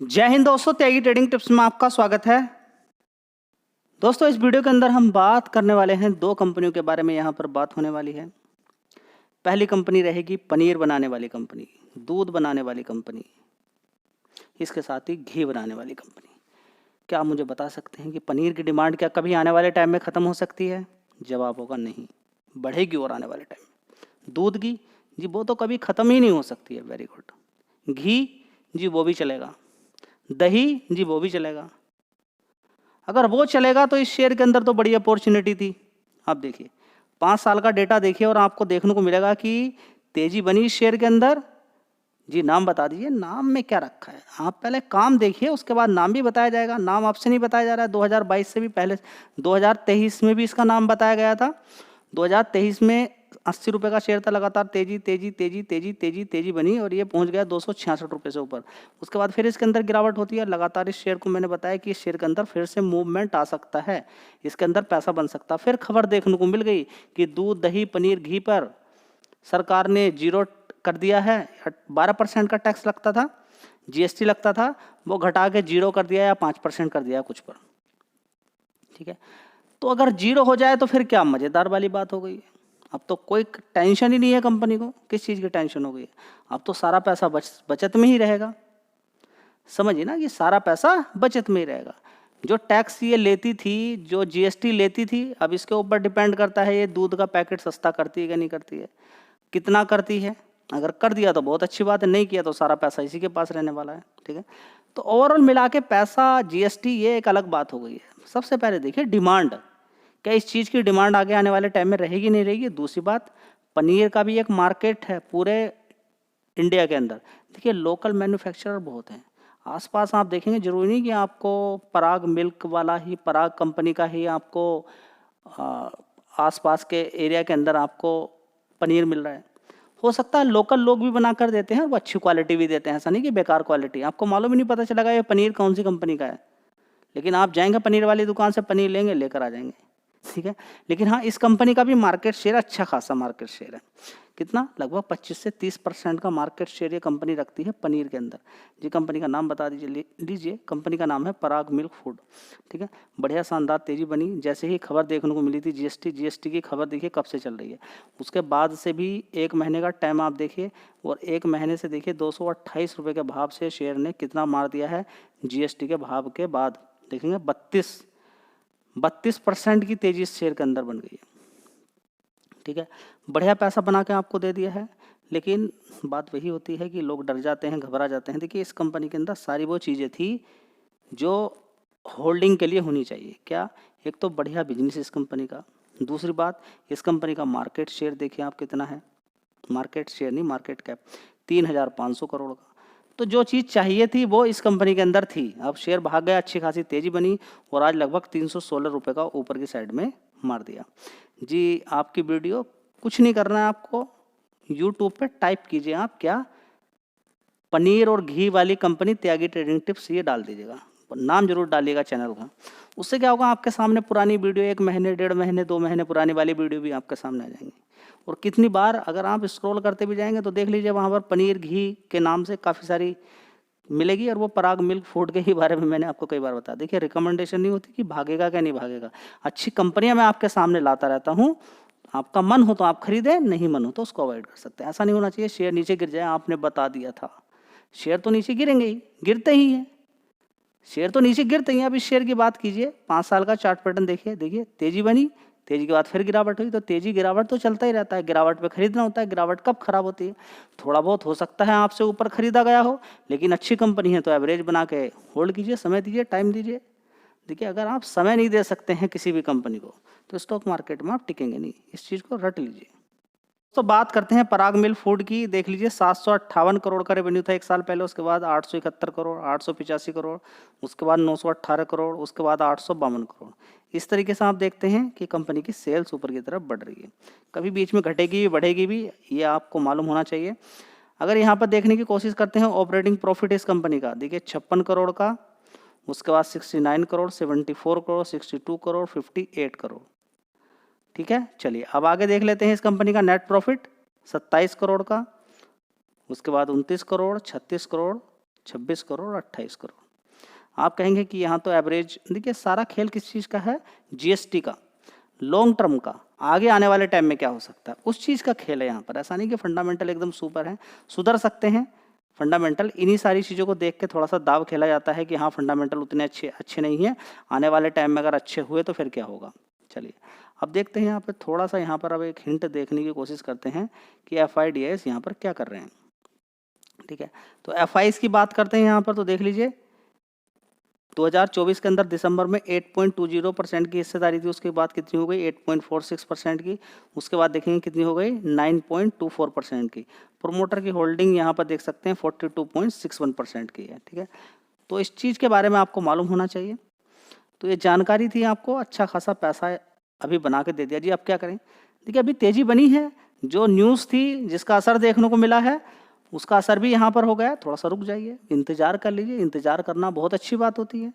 जय हिंद दोस्तों, त्यागी trading tips में आपका स्वागत है। दोस्तों, इस वीडियो के अंदर हम बात करने वाले हैं दो कंपनियों के बारे में। यहाँ पर बात होने वाली है। पहली कंपनी रहेगी पनीर बनाने वाली कंपनी, दूध बनाने वाली कंपनी, इसके साथ ही घी बनाने वाली कंपनी। क्या आप मुझे बता सकते हैं कि पनीर की डिमांड क्या कभी आने वाले टाइम में ख़त्म हो सकती है? जवाब होगा नहीं, बढ़ेगी और आने वाले टाइम में। दूध की जी वो तो कभी ख़त्म ही नहीं हो सकती है। Very good. घी जी वो भी चलेगा। दही जी वो भी चलेगा। अगर वो चलेगा तो इस शेयर के अंदर तो बड़ी अपॉर्चुनिटी थी। आप देखिए 5 साल का डेटा देखिए और आपको देखने को मिलेगा कि तेजी बनी इस शेयर के अंदर। जी नाम बता दीजिए, नाम में क्या रखा है? आप पहले काम देखिए, उसके बाद नाम भी बताया जाएगा। नाम आपसे नहीं बताया जा रहा है। 2022 से भी पहले 2023 में भी इसका नाम बताया गया था। 2023 में 80 रुपये का शेयर था। लगातार तेजी तेजी तेजी तेजी तेजी तेजी बनी और ये पहुंच गया 266 रुपये से ऊपर। उसके बाद फिर इसके अंदर गिरावट होती है। लगातार इस शेयर को मैंने बताया कि इस शेयर के अंदर फिर से मूवमेंट आ सकता है, इसके अंदर पैसा बन सकता है। फिर खबर देखने को मिल गई कि दूध दही पनीर घी पर सरकार ने जीरो कर दिया है। 12% का टैक्स लगता था, जीएसटी लगता था, वो घटा के जीरो कर दिया या 5% कर दिया कुछ पर। ठीक है, तो अगर जीरो हो जाए तो फिर क्या मज़ेदार वाली बात हो गई। अब तो कोई टेंशन ही नहीं है कंपनी को। किस चीज़ की टेंशन हो गई? अब तो सारा पैसा बचत में ही रहेगा। समझिए ना कि सारा पैसा बचत में ही रहेगा। जो टैक्स ये लेती थी, जो जीएसटी लेती थी, अब इसके ऊपर डिपेंड करता है ये दूध का पैकेट सस्ता करती है कि नहीं करती है, कितना करती है। अगर कर दिया तो बहुत अच्छी बात है, नहीं किया तो सारा पैसा इसी के पास रहने वाला है। ठीक है, तो ओवरऑल मिला के पैसा जीएसटी ये एक अलग बात हो गई है। सबसे पहले देखिए डिमांड, क्या इस चीज़ की डिमांड आगे आने वाले टाइम में रहेगी नहीं रहेगी? दूसरी बात, पनीर का भी एक मार्केट है पूरे इंडिया के अंदर। देखिए लोकल मैन्युफैक्चरर बहुत हैं आसपास। आप देखेंगे, जरूरी नहीं कि आपको पराग मिल्क वाला ही, पराग कंपनी का ही आपको आ, आसपास के एरिया के अंदर आपको पनीर मिल रहा है। हो सकता है लोकल लोग भी बना कर देते हैं और वो अच्छी क्वालिटी भी देते हैं। ऐसा नहीं कि बेकार क्वालिटी। आपको मालूम ही नहीं पता चलेगा ये पनीर कौन सी कंपनी का है, लेकिन आप जाएंगे पनीर वाली दुकान से, पनीर लेंगे, लेकर आ जाएंगे। ठीक है, लेकिन हाँ, इस कंपनी का भी मार्केट शेयर अच्छा खासा मार्केट शेयर है। कितना? लगभग 25 से 30% का मार्केट शेयर ये कंपनी रखती है पनीर के अंदर। जी कंपनी का नाम बता दीजिए, लीजिए। कंपनी का नाम है पराग मिल्क फूड। ठीक है, बढ़िया शानदार तेजी बनी। जैसे ही खबर देखने को मिली थी जीएसटी की खबर देखिए कब से चल रही है। उसके बाद से भी 1 महीने का टाइम आप देखिए, और 1 महीने से देखिए 228 रुपये के भाव से शेयर ने कितना मार दिया है जीएसटी के भाव के बाद। देखेंगे 32% की तेजी इस शेयर के अंदर बन गई है। ठीक है, बढ़िया पैसा बना के आपको दे दिया है। लेकिन बात वही होती है कि लोग डर जाते हैं, घबरा जाते हैं। देखिए इस कंपनी के अंदर सारी वो चीज़ें थी जो होल्डिंग के लिए होनी चाहिए। क्या? एक तो बढ़िया बिजनेस इस कंपनी का। दूसरी बात, इस कंपनी का मार्केट शेयर देखिए आप कितना है। मार्केट शेयर नहीं, मार्केट कैप 3,500 करोड़ का। तो जो चीज़ चाहिए थी वो इस कंपनी के अंदर थी। अब शेयर भाग गया, अच्छी खासी तेजी बनी और आज लगभग 316 रुपये का ऊपर की साइड में मार दिया। जी आपकी वीडियो कुछ नहीं करना है आपको, यूट्यूब पे टाइप कीजिए आप क्या, पनीर और घी वाली कंपनी त्यागी ट्रेडिंग टिप्स, ये डाल दीजिएगा। नाम जरूर डालिएगा चैनल का। उससे क्या होगा, आपके सामने पुरानी वीडियो 1 महीने 1.5 महीने 2 महीने पुरानी वाली वीडियो भी आपके सामने आ जाएंगी। और कितनी बार अगर आप स्क्रॉल करते भी जाएंगे तो देख लीजिए वहाँ पर पनीर घी के नाम से काफ़ी सारी मिलेगी। और वो पराग मिल्क फूड के ही बारे में मैंने आपको कई बार बताया। देखिए रिकमेंडेशन नहीं होती कि भागेगा क्या नहीं भागेगा। अच्छी कंपनियां मैं आपके सामने लाता रहता हूँ। आपका मन हो तो आप खरीदें, नहीं मन हो तो उसको अवॉइड कर सकते हैं। ऐसा नहीं होना चाहिए शेयर नीचे गिर जाए। आपने बता दिया था, शेयर तो नीचे गिरेंगे ही, गिरते ही हैं शेयर, तो नीचे गिरते ही हैं। अब इस शेयर की बात कीजिए, 5 साल का चार्ट पैटर्न देखिए। देखिए तेजी बनी, तेजी के बाद फिर गिरावट हुई। तो तेजी गिरावट तो चलता ही रहता है। गिरावट पे खरीदना होता है। गिरावट कब खराब होती है? थोड़ा बहुत हो सकता है आपसे ऊपर खरीदा गया हो, लेकिन अच्छी कंपनी है तो एवरेज बना के होल्ड कीजिए, समय दीजिए, टाइम दीजिए। देखिए अगर आप समय नहीं दे सकते हैं किसी भी कंपनी को तो स्टॉक मार्केट में आप टिकेंगे नहीं। इस चीज़ को रट लीजिए। तो बात करते हैं पराग मिल्क फूड की। देख लीजिए 758 करोड़ का रेवेन्यू था 1 साल पहले। उसके बाद 871 करोड़, 885 करोड़, उसके बाद 918 करोड़, उसके बाद 852 करोड़। इस तरीके से आप देखते हैं कि कंपनी की सेल्स ऊपर की तरफ बढ़ रही है। कभी बीच में घटेगी बढ़ेगी भी, ये आपको मालूम होना चाहिए। अगर यहाँ पर देखने की कोशिश करते हैं ऑपरेटिंग प्रॉफिट इस कंपनी का, देखिए 56 करोड़ का, उसके बाद 69 करोड़, 74 करोड़, 62 करोड़, 58 करोड़। ठीक है, चलिए अब आगे देख लेते हैं इस कंपनी का नेट प्रॉफिट 27 करोड़ का, उसके बाद 29 करोड़, 36 करोड़, 26 करोड़, 28 करोड़। आप कहेंगे कि यहाँ तो एवरेज, देखिए सारा खेल किस चीज़ का है, जीएसटी का, लॉन्ग टर्म का, आगे आने वाले टाइम में क्या हो सकता है उस चीज़ का खेल है यहाँ पर। ऐसा नहीं कि फंडामेंटल एकदम सुपर है, सुधर सकते हैं फंडामेंटल। इन्हीं सारी चीज़ों को देख के थोड़ा सा दाव खेला जाता है कि हाँ फंडामेंटल उतने अच्छे नहीं हैं, आने वाले टाइम में अगर अच्छे हुए तो फिर क्या होगा। चलिए अब देखते हैं यहाँ पर थोड़ा सा, यहाँ पर अब एक हिंट देखने की कोशिश करते हैं कि FIDS यहाँ पर क्या कर रहे हैं। ठीक है, तो FIs की बात करते हैं यहाँ पर, तो देख लीजिए 2024 के अंदर दिसंबर में 8.20% की हिस्सेदारी थी, उसके बाद कितनी हो गई 8.46% की, उसके बाद देखेंगे कितनी हो गई 9.24% की। प्रोमोटर की होल्डिंग यहाँ पर देख सकते हैं 42.61% की है। ठीक है, तो इस चीज़ के बारे में आपको मालूम होना चाहिए। तो ये जानकारी थी आपको, अच्छा खासा पैसा अभी बना के दे दिया जी। अब क्या करें, देखिए अभी तेज़ी बनी है, जो न्यूज़ थी जिसका असर देखने को मिला है उसका असर भी यहाँ पर हो गया। थोड़ा सा रुक जाइए, इंतज़ार कर लीजिए, इंतज़ार करना बहुत अच्छी बात होती है।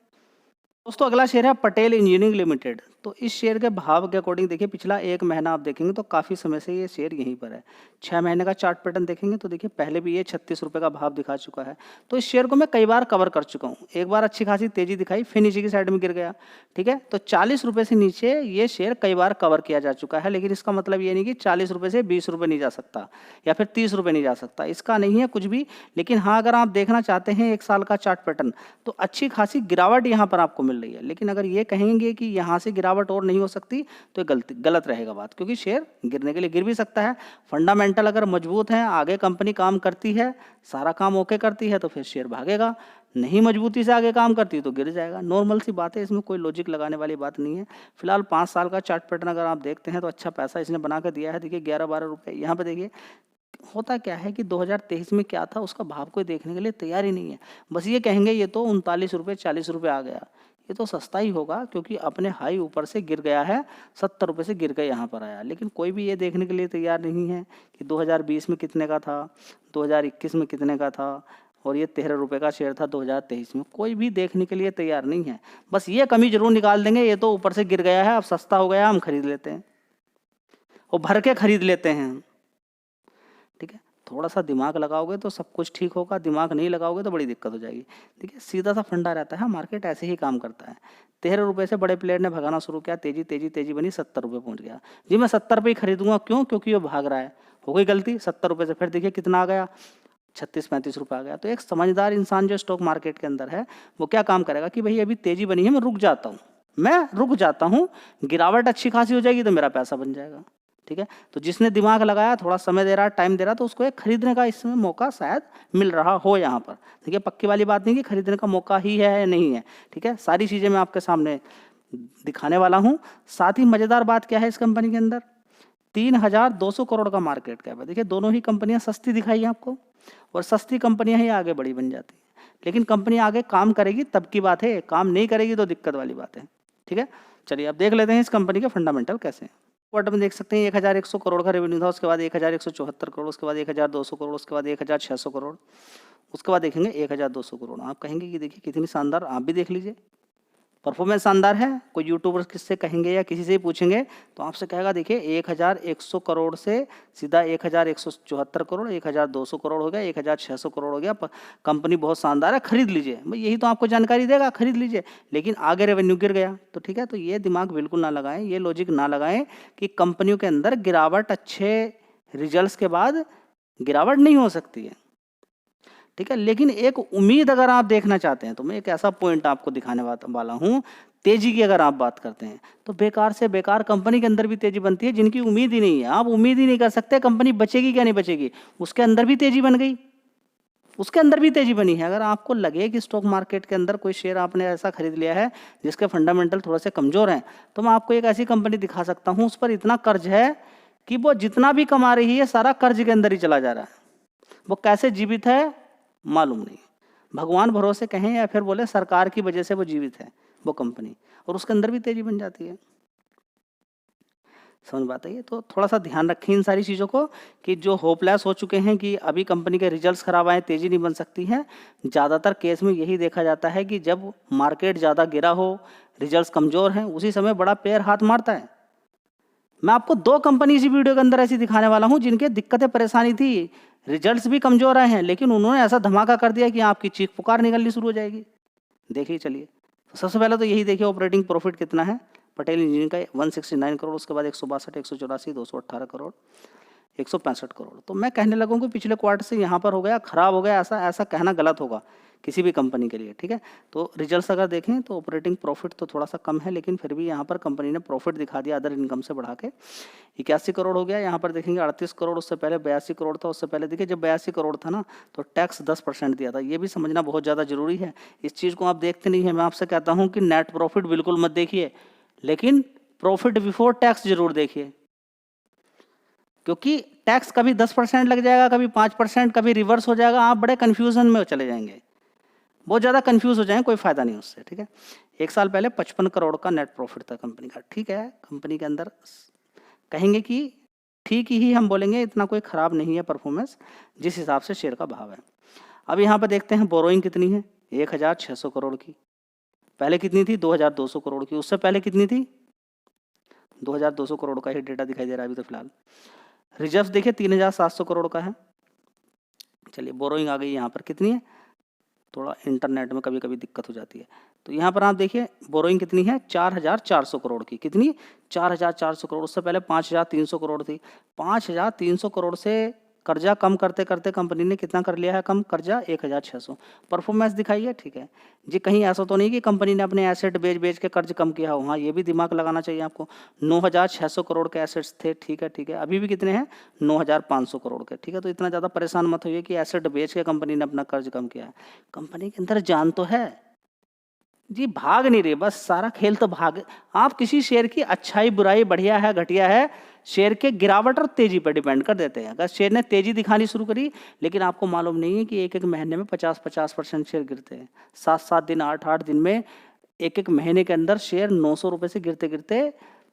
दोस्तों अगला शेयर है पटेल इंजीनियरिंग लिमिटेड। तो इस शेयर के भाव के अकॉर्डिंग देखिए पिछला एक महीना आप देखेंगे तो काफ़ी समय से ये शेयर यहीं पर है। 6 महीने का चार्ट पैटर्न देखेंगे तो देखिए पहले भी ये 36 रुपये का भाव दिखा चुका है। तो इस शेयर को मैं कई बार कवर कर चुका हूँ। एक बार अच्छी खासी तेज़ी दिखाई, फिर नीचे की साइड में गिर गया। ठीक है, तो 40 रुपये से नीचे ये शेयर कई बार कवर किया जा चुका है, लेकिन इसका मतलब ये नहीं कि 40 रुपये से 20 रुपये नहीं जा सकता या फिर 30 रुपये नहीं जा सकता, इसका नहीं है कुछ भी। लेकिन हाँ, अगर आप देखना चाहते हैं एक साल का चार्ट पैटर्न तो अच्छी खासी गिरावट यहाँ पर आपको मिल रही है। लेकिन अगर ये कहेंगे कि यहाँ से गिरावट और नहीं हो सकती तो गलत रहेगा बात, क्योंकि शेयर गिरने के लिए गिर भी सकता है। फंडामेंटल अगर मजबूत है, आगे कंपनी काम करती है, सारा काम ओके करती है तो फिर शेयर भागेगा, नहीं मजबूती से आगे काम करती तो गिर जाएगा। नॉर्मल सी बात है, इसमें कोई लॉजिक लगाने वाली बात नहीं है। फिलहाल 5 साल का चार्ट पैटर्न अगर आप देखते हैं तो अच्छा पैसा इसने बना कर दिया है। देखिए 11-12 रुपये यहाँ पे देखिए। होता क्या है कि 2023 में क्या था उसका भाव कोई देखने के लिए तैयार ही नहीं है। बस ये कहेंगे ये तो 39 रुपये 40 रुपये आ गया, ये तो सस्ता ही होगा क्योंकि अपने हाई ऊपर से गिर गया है, 70 रुपये से गिर के यहाँ पर आया। लेकिन कोई भी ये देखने के लिए तैयार नहीं है कि 2020 में कितने का था, 2021 में कितने का था, और ये 13 रुपये का शेयर था 2023 में। कोई भी देखने के लिए तैयार नहीं है। बस ये कमी जरूर निकाल देंगे, ये तो ऊपर से गिर गया है, अब सस्ता हो गया, हम खरीद लेते हैं और भर के खरीद लेते हैं। ठीक है, थोड़ा सा दिमाग लगाओगे तो सब कुछ ठीक होगा, दिमाग नहीं लगाओगे तो बड़ी दिक्कत हो जाएगी। ठीक है, सीधा सा फंडा रहता है, मार्केट ऐसे ही काम करता है। 13 रुपये से बड़े प्लेयर ने भगाना शुरू किया, तेजी तेजी तेजी बनी, 70 रुपये पहुंच गया जी। मैं 70 रुपये ही खरीदूंगा, क्यों? क्योंकि वो भाग रहा है। हो गई गलती, 70 रुपये से फिर देखिए कितना आ गया, 36-35 रुपये आ गया। तो एक समझदार इंसान जो स्टॉक मार्केट के अंदर है वो क्या काम करेगा कि भाई अभी तेजी बनी है, मैं रुक जाता हूँ, गिरावट अच्छी खासी हो जाएगी तो मेरा पैसा बन जाएगा। ठीक है, तो जिसने दिमाग लगाया, थोड़ा समय दे रहा, टाइम दे रहा, तो उसको एक खरीदने का इसमें मौका शायद मिल रहा हो यहाँ पर। ठीक है, पक्की वाली बात नहीं कि खरीदने का मौका ही है या नहीं है। ठीक है, सारी चीज़ें मैं आपके सामने दिखाने वाला हूँ। साथ ही मज़ेदार बात क्या है, इस कंपनी के अंदर 3200 करोड़ का मार्केट कैप है। देखिए दोनों ही कंपनियाँ सस्ती दिखाई हैं आपको, और सस्ती कंपनियाँ ही आगे बड़ी बन जाती हैं। लेकिन कंपनी आगे काम करेगी तब की बात है, काम नहीं करेगी तो दिक्कत वाली बात है। ठीक है, चलिए अब देख लेते हैं इस कंपनी के फंडामेंटल कैसे हैं। क्वार्टर में देख सकते हैं 1100 करोड़ का रेवेन्यू था, उसके बाद 1174 करोड़, उसके बाद 1200 करोड़, उसके बाद 1600 करोड़, उसके बाद देखेंगे 1200 करोड़। आप कहेंगे कि देखिए कितनी शानदार, आप भी देख लीजिए, परफॉर्मेंस शानदार है। कोई यूट्यूबर किससे कहेंगे या किसी से ही पूछेंगे तो आपसे कहेगा देखिए 1100 करोड़ से सीधा 1174 करोड़, 1200 करोड़ हो गया, 1600 करोड़ हो गया, कंपनी बहुत शानदार है, खरीद लीजिए। भाई यही तो आपको जानकारी देगा, खरीद लीजिए। लेकिन आगे रेवेन्यू गिर गया तो ठीक है, तो ये दिमाग बिल्कुल ना लगाएं, ये लॉजिक ना लगाएं कि कंपनियों के अंदर गिरावट, अच्छे रिजल्ट्स के बाद गिरावट नहीं हो सकती है। ठीक है, लेकिन एक उम्मीद अगर आप देखना चाहते हैं तो मैं एक ऐसा पॉइंट आपको दिखाने वाला हूं। तेजी की अगर आप बात करते हैं तो बेकार से बेकार कंपनी के अंदर भी तेजी बनती है जिनकी उम्मीद ही नहीं है। आप उम्मीद ही नहीं कर सकते कंपनी बचेगी क्या नहीं बचेगी, उसके अंदर भी तेजी बन गई, उसके अंदर भी तेजी बनी है। अगर आपको लगे कि स्टॉक मार्केट के अंदर कोई शेयर आपने ऐसा खरीद लिया है जिसके फंडामेंटल थोड़े से कमजोर हैं, तो मैं आपको एक ऐसी कंपनी दिखा सकता हूँ, उस पर इतना कर्ज है कि वो जितना भी कमा रही है सारा कर्ज के अंदर ही चला जा रहा है। वो कैसे जीवित है मालूम नहीं, भगवान भरोसे कहें या फिर बोले सरकार की वजह से वो जीवित है वो कंपनी, और उसके अंदर भी तेजी बन जाती है। समझ बात है ये, तो थोड़ा सा ध्यान रखें इन सारी चीज़ों को कि जो होपलेस हो चुके हैं कि अभी कंपनी के रिजल्ट्स खराब आए, तेजी नहीं बन सकती है। ज़्यादातर केस में यही देखा जाता है कि जब मार्केट ज़्यादा गिरा हो, रिजल्ट्स कमज़ोर हैं, उसी समय बड़ा प्लेयर हाथ मारता है। मैं आपको 2 कंपनी इसी वीडियो के अंदर ऐसी दिखाने वाला हूँ जिनके दिक्कतें परेशानी थी, रिजल्ट्स भी कमज़ोर आए हैं, लेकिन उन्होंने ऐसा धमाका कर दिया कि आपकी चीख पुकार निकलनी शुरू हो जाएगी। देखिए चलिए, तो सबसे पहले तो यही देखिए ऑपरेटिंग प्रॉफिट कितना है पटेल इंजीनियरिंग का, 169 करोड़, उसके बाद 162, 184, 218 करोड़, 165 करोड़। तो मैं कहने लगूँ कि पिछले क्वार्टर से यहाँ पर हो गया, खराब हो गया, ऐसा कहना गलत होगा किसी भी कंपनी के लिए, ठीक है। तो रिजल्ट्स अगर देखें तो ऑपरेटिंग प्रॉफिट तो थोड़ा सा कम है, लेकिन फिर भी यहाँ पर कंपनी ने प्रॉफिट दिखा दिया अदर इनकम से बढ़ा के 81 करोड़ हो गया। यहाँ पर देखेंगे 38 करोड़, उससे पहले 82 करोड़ था, उससे पहले देखिए जब 82 करोड़ था ना तो टैक्स 10% दिया था। ये भी समझना बहुत ज़्यादा जरूरी है, इस चीज़ को आप देखते नहीं है। मैं आपसे कहता हूँ कि नेट प्रॉफिट बिल्कुल मत देखिए, लेकिन प्रॉफिट बिफोर टैक्स जरूर देखिए, क्योंकि टैक्स कभी 10% लग जाएगा, कभी 5%, कभी रिवर्स हो जाएगा, आप बड़े कन्फ्यूजन में चले जाएंगे, बहुत ज़्यादा कंफ्यूज हो जाएं, कोई फ़ायदा नहीं उससे, ठीक है। 1 साल पहले 55 करोड़ का नेट प्रॉफिट था कंपनी का, ठीक है। कंपनी के अंदर कहेंगे कि ठीक ही हम बोलेंगे, इतना कोई ख़राब नहीं है परफॉर्मेंस जिस हिसाब से शेयर का भाव है। अब यहाँ पर देखते हैं बोरोइंग कितनी है, 1600 करोड़ की। पहले कितनी थी, 2200 करोड़ की। उससे पहले कितनी थी, 2200 करोड़ का ही डेटा दिखाई दे रहा है अभी तो फिलहाल। रिजर्व देखिए 3700 करोड़ का है। चलिए बोरोइंग आ गई यहाँ पर कितनी है, थोड़ा इंटरनेट में कभी कभी दिक्कत हो जाती है। तो यहाँ पर आप देखिए बोरोइंग कितनी है, 4400 करोड़ की। कितनी, 4400 करोड़। उससे पहले 5300 करोड़ थी। 5300 करोड़ से कर्जा कम करते करते कंपनी ने कितना कर लिया है कम, कर्जा 1600। परफॉर्मेंस दिखाई है, ठीक है जी। कहीं ऐसा तो नहीं कि कंपनी ने अपने एसेट बेच बेच के कर्ज कम किया हो, हाँ ये भी दिमाग लगाना चाहिए आपको। 9600 करोड़ के एसेट्स थे, ठीक है ठीक है। अभी भी कितने हैं, 9500 करोड़ के, ठीक है। तो इतना ज़्यादा परेशान मत होइए कि एसेट बेच के कंपनी ने अपना कर्ज कम किया है। कंपनी के अंदर जान तो है जी, भाग नहीं रही, बस सारा खेल तो भाग। आप किसी शेयर की अच्छाई बुराई, बढ़िया है घटिया है, शेयर के गिरावट और तेजी पर डिपेंड कर देते हैं। अगर शेयर ने तेजी दिखानी शुरू करी, लेकिन आपको मालूम नहीं है कि एक एक महीने में 50% शेयर गिरते हैं। 7 दिन 8 दिन में एक एक महीने के अंदर शेयर 900 रुपये से गिरते गिरते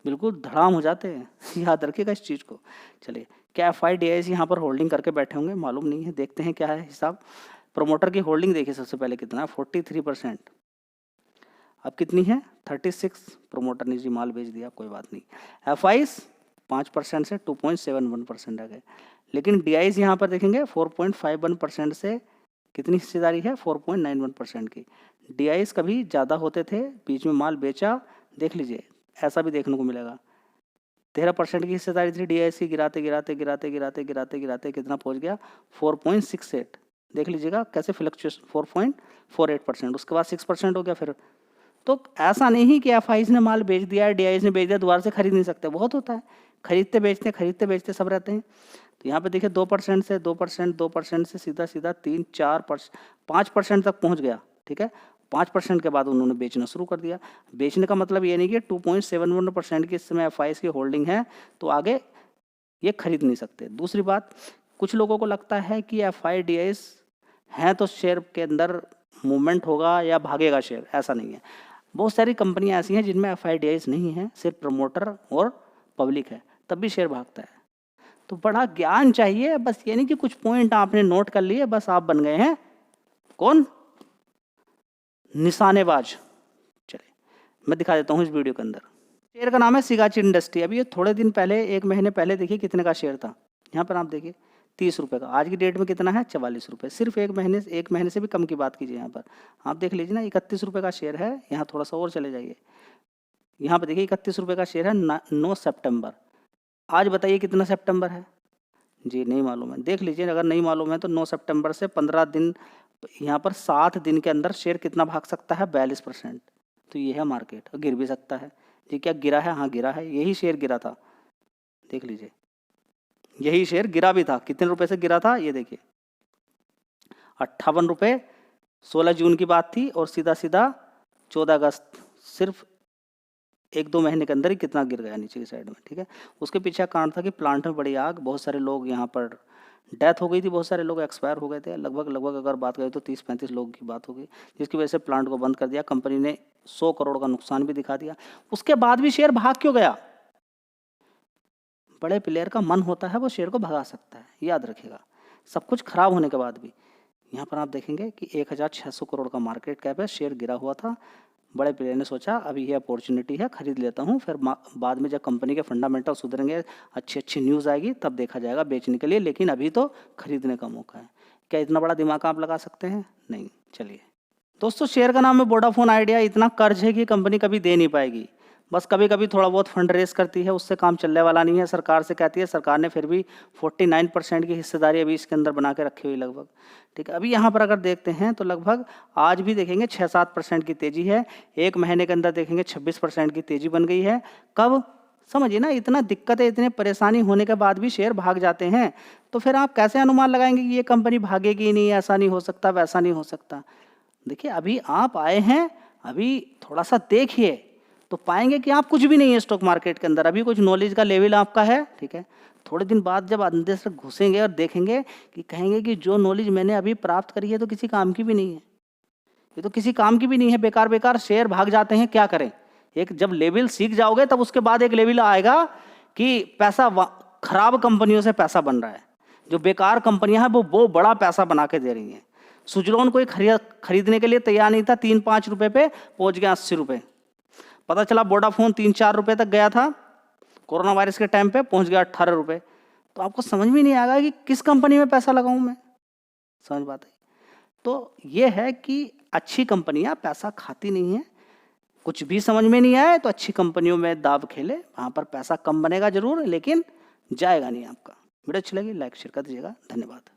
बिल्कुल धड़ाम हो जाते हैं। याद रखिएगा इस चीज़ को। चलिए, क्या FIDIS यहाँ पर होल्डिंग करके बैठे होंगे, मालूम नहीं है, देखते हैं क्या है हिसाब। प्रोमोटर की होल्डिंग देखिए सबसे पहले कितना है, 43%। अब कितनी है, 36। प्रोमोटर ने जी माल बेच दिया, कोई बात नहीं। FIs 5% से 2.71% आ गए, लेकिन DIs यहाँ पर देखेंगे 4.51% से कितनी हिस्सेदारी है, 4.91% की। DIs कभी ज़्यादा होते थे, बीच में माल बेचा, देख लीजिए ऐसा भी देखने को मिलेगा। 13% की हिस्सेदारी थी DIs की, गिराते गिराते गिराते गिराते गिराते गिराते कितना पहुँच गया, 4.68। देख लीजिएगा कैसे फ्लक्चुएशन, 4.48%। उसके बाद 6% हो गया फिर। तो ऐसा नहीं कि FIs ने माल बेच दिया है, DIs ने बेच दिया, दोबारा से खरीद नहीं सकते, बहुत होता है, खरीदते बेचते सब रहते हैं। तो यहाँ पे देखिए 2% से 2%, 2% से सीधा सीधा 3, 4%, 5% तक पहुँच गया, ठीक है। 5% के बाद उन्होंने बेचना शुरू कर दिया। बेचने का मतलब ये नहीं कि 2.71% की इस समय FIs की होल्डिंग है तो आगे ये खरीद नहीं सकते। दूसरी बात, कुछ लोगों को लगता है कि FIDIs हैं तो शेयर के अंदर मूवमेंट होगा या भागेगा शेयर, ऐसा नहीं है। बहुत सारी कंपनियां ऐसी हैं जिनमें FIDIs नहीं है, सिर्फ प्रमोटर और पब्लिक है, तब भी शेयर भागता है। तो बड़ा ज्ञान चाहिए, बस ये नहीं कि कुछ पॉइंट आपने नोट कर लिए बस आप बन गए हैं कौन, निशानेबाज। चलिए मैं दिखा देता हूँ इस वीडियो के अंदर। शेयर का नाम है सिगाची इंडस्ट्री। अभी ये थोड़े दिन पहले, 1 महीने पहले देखिए कितने का शेयर था, यहाँ पर आप देखिए 30 रुपये का। आज की डेट में कितना है, 44 रुपये। सिर्फ एक महीने से भी कम की बात कीजिए। यहाँ पर आप देख लीजिए ना, 31 रुपये का शेयर है। यहाँ थोड़ा सा और चले जाइए, यहाँ पर देखिए 31 रुपये का शेयर है, 9 सितंबर। आज बताइए कितना सितंबर है जी, नहीं मालूम है। देख लीजिए, अगर नहीं मालूम है तो 9 सितंबर से 15 दिन, यहाँ पर 7 दिन के अंदर शेयर कितना भाग सकता है, 42%। तो ये है मार्केट, गिर भी सकता है जी। क्या गिरा है, हाँ गिरा है, यही शेयर गिरा था, देख लीजिए यही शेयर गिरा भी था। कितने रुपए से गिरा था, ये देखिए 58 रुपये। 16 जून की बात थी और सीधा सीधा 14 अगस्त, सिर्फ 1-2 महीने के अंदर ही कितना गिर गया नीचे की साइड में, ठीक है। उसके पीछे कारण था कि प्लांट में बड़ी आग, बहुत सारे लोग यहाँ पर डेथ हो गई थी, बहुत सारे लोग एक्सपायर हो गए थे। लगभग अगर बात करें तो 30-35 लोगों की बात हो गई, जिसकी वजह से प्लांट को बंद कर दिया। कंपनी ने 100 करोड़ का नुकसान भी दिखा दिया। उसके बाद भी शेयर भाग क्यों गया, बड़े प्लेयर का मन होता है वो शेयर को भगा सकता है, याद रखिएगा। सब कुछ खराब होने के बाद भी यहाँ पर आप देखेंगे कि 1600 करोड़ का मार्केट कैप है, शेयर गिरा हुआ था, बड़े प्लेयर ने सोचा अभी ये अपॉर्चुनिटी है, खरीद लेता हूँ, फिर बाद में जब कंपनी के फंडामेंटल सुधरेंगे, अच्छी अच्छी न्यूज़ आएगी, तब देखा जाएगा बेचने के लिए, लेकिन अभी तो खरीदने का मौका है। क्या इतना बड़ा दिमाग आप लगा सकते हैं? नहीं। चलिए दोस्तों, शेयर का नाम है वोडाफोन आइडिया। इतना कर्ज है कि कंपनी कभी दे नहीं पाएगी, बस कभी कभी थोड़ा बहुत फंड रेस करती है, उससे काम चलने वाला नहीं है। सरकार से कहती है, सरकार ने फिर भी 49% की हिस्सेदारी अभी इसके अंदर बना के रखी हुई लगभग। ठीक है, अभी यहाँ पर अगर देखते हैं तो लगभग आज भी देखेंगे 6-7% की तेज़ी है, एक महीने के अंदर देखेंगे 26% की तेज़ी बन गई है। कब? समझिए ना, इतना दिक्कत है, इतने परेशानी होने के बाद भी शेयर भाग जाते हैं, तो फिर आप कैसे अनुमान लगाएंगे कि ये कंपनी भागेगी नहीं, ऐसा नहीं हो सकता, वैसा नहीं हो सकता। देखिए अभी आप आए हैं, अभी थोड़ा सा देखिए तो पाएंगे कि आप कुछ भी नहीं है स्टॉक मार्केट के अंदर, अभी कुछ नॉलेज का लेवल आपका है। ठीक है, थोड़े दिन बाद जब अंदर से घुसेंगे और देखेंगे कि कहेंगे कि जो नॉलेज मैंने अभी प्राप्त करी है तो किसी काम की भी नहीं है, ये तो किसी काम की भी नहीं है, बेकार बेकार शेयर भाग जाते हैं, क्या करें। एक जब लेवल सीख जाओगे तब उसके बाद एक लेवल आएगा कि पैसा खराब कंपनियों से पैसा बन रहा है, जो बेकार कंपनियां हैं वो बड़ा पैसा बना के दे रही हैं। सुजलॉन कोई खरीदने के लिए तैयार नहीं था, 3-5 रुपए पे पहुंच गया 80 रुपए। पता चला वोडाफोन 3-4 रुपए तक गया था, कोरोना वायरस के टाइम पे पहुंच गया 18 रुपए। तो आपको समझ में नहीं आएगा कि किस कंपनी में पैसा लगाऊं मैं। समझ बात है? तो ये है कि अच्छी कंपनियां पैसा खाती नहीं है। कुछ भी समझ में नहीं आए तो अच्छी कंपनियों में दाव खेले, वहां पर पैसा कम बनेगा जरूर, लेकिन जाएगा नहीं आपका। वीडियो अच्छी लगी लाइक शेयर कर दीजिएगा। धन्यवाद।